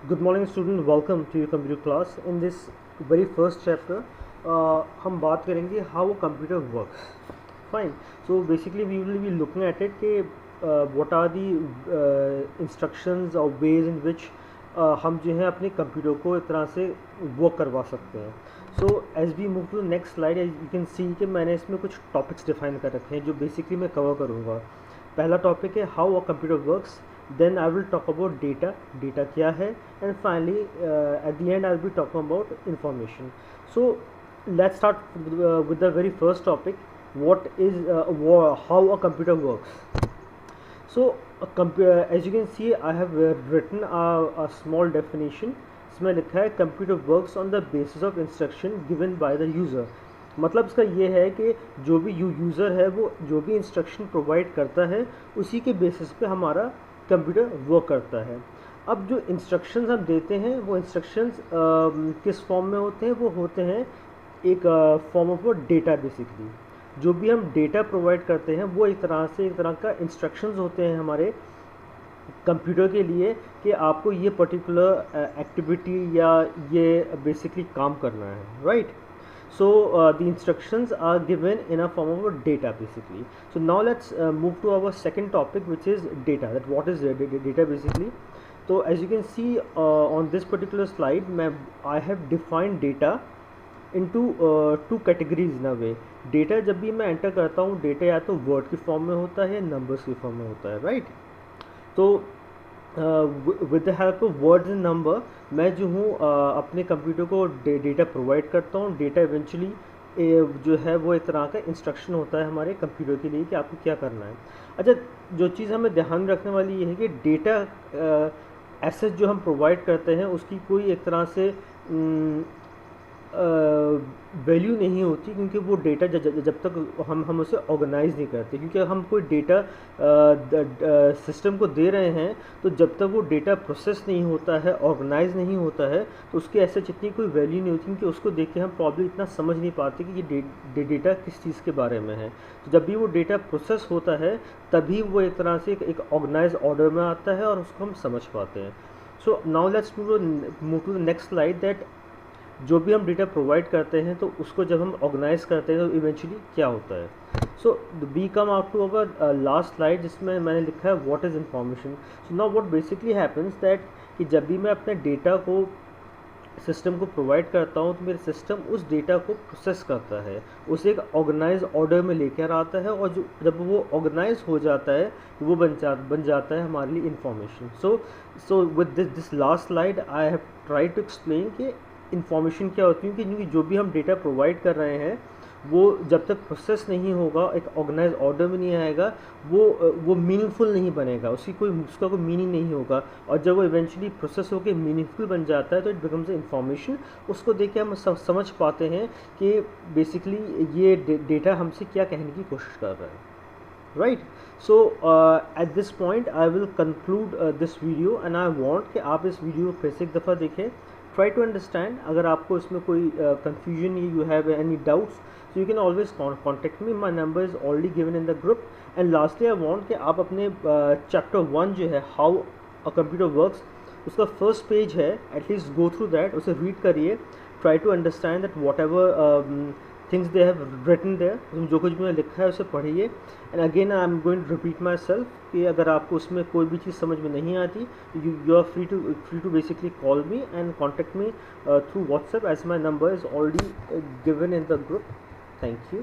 Good morning student, welcome to your computer class. In this very first chapter हम बात करेंगे how a computer works. Fine. So basically we will be looking at it कि what are the instructions or ways in which हम जो है अपने computer को एक तरह से वर्क करवा सकते हैं. So as we move to the next slide, you can see कि मैंने इसमें कुछ टॉपिक्स डिफाइन कर रखे हैं जो बेसिकली मैं कवर करूँगा. पहला टॉपिक है how a computer works. Then I will talk about data क्या है, and finally at the end I will be talking about information. So let's start with the very first topic. What is how a computer works? So as you can see I have written a small definition. इसमें लिखा है computer works on the basis of instruction given by the user. मतलब इसका ये है कि जो भी यूज़र है वो जो भी इंस्ट्रक्शन प्रोवाइड करता है उसी के बेसिस पे हमारा कंप्यूटर वर्क करता है. अब जो इंस्ट्रक्शंस हम देते हैं वो इंस्ट्रक्शंस किस फॉर्म में होते हैं? वो होते हैं एक फॉर्म ऑफ डेटा. बेसिकली जो भी हम डेटा प्रोवाइड करते हैं वो एक तरह का इंस्ट्रक्शंस होते हैं हमारे कंप्यूटर के लिए कि आपको ये पर्टिकुलर एक्टिविटी या ये बेसिकली काम करना है, right? So the instructions are given in a form of a data basically. So now let's move to our second topic, which is data. That what is data basically? So as you can see on this particular slide, I have defined data into two categories in a way. Data जब भी मैं enter करता हूँ, data या तो word की form में होता है, नंबर्स की फॉर्म में होता है, राइट? तो with the help of words and number मैं जो हूँ अपने कंप्यूटर को डेटा प्रोवाइड करता हूँ. डेटा इवेंचुअली जो है वो एक तरह का इंस्ट्रक्शन होता है हमारे कंप्यूटर के लिए कि आपको क्या करना है. अच्छा, जो चीज़ हमें ध्यान रखने वाली ये है कि डेटा एसेट जो हम प्रोवाइड करते हैं उसकी कोई एक तरह से वैल्यू नहीं होती, क्योंकि वो डेटा जब तक हम उसे ऑर्गेनाइज नहीं करते. क्योंकि हम कोई डेटा सिस्टम को दे रहे हैं तो जब तक वो डेटा प्रोसेस नहीं होता है, ऑर्गेनाइज नहीं होता है, तो उसके ऐसे जितनी कोई वैल्यू नहीं होती, क्योंकि उसको देख के हम प्रॉब्लम इतना समझ नहीं पाते कि ये डेटा किस चीज़ के बारे में है. तो जब भी वो डेटा प्रोसेस होता है तभी वो एक तरह से एक ऑर्गेनाइज ऑर्डर में आता है और उसको हम समझ पाते हैं. So now let's move to the next slide. That जो भी हम डेटा प्रोवाइड करते हैं तो उसको जब हम ऑर्गेनाइज करते हैं तो इवेंचुअली क्या होता है. So we come out to our last slide जिसमें मैंने लिखा है what is information. So now what basically happens that कि जब भी मैं अपने डेटा को सिस्टम को प्रोवाइड करता हूँ तो मेरे सिस्टम उस डेटा को प्रोसेस करता है, उसे एक ऑर्गेनाइज ऑर्डर में लेकर आता है, और जो जब वो ऑर्गेनाइज हो जाता है वो बन जाता है हमारे लिए information. So with this last slide I have try to explain कि इन्फॉर्मेशन क्या होती है. क्योंकि जो भी हम डेटा प्रोवाइड कर रहे हैं वो जब तक प्रोसेस नहीं होगा, एक ऑर्गेनाइज ऑर्डर में नहीं आएगा, वो मीनिंगफुल नहीं बनेगा, उसका कोई मीनिंग नहीं होगा. और जब वो इवेंचुअली प्रोसेस होकर मीनिंगफुल बन जाता है तो इट बिकम्स इन्फॉर्मेशन. उसको देख के हम समझ पाते हैं कि बेसिकली ये डेटा हमसे क्या कहने की कोशिश कर रहा है, right? So at this point I will conclude this video and I want कि आप इस वीडियो को फिर से एक दफ़ा देखें. Try to understand. अगर आपको इसमें कोई confusion, you have any doubts, so you can always contact me. My number is already given in the group. And lastly I want कि आप अपने chapter 1 जो है how a computer works, उसका first page है, at least go through that, उसे read करिए. Try to understand that whatever things they have written there, जो कुछ भी लिखा है उसे पढ़िए. And again I am going to repeat myself कि अगर आपको उसमें कोई भी चीज़ समझ में नहीं आती, you are free to basically call me and contact me through WhatsApp, as my number is already given in the group. Thank you.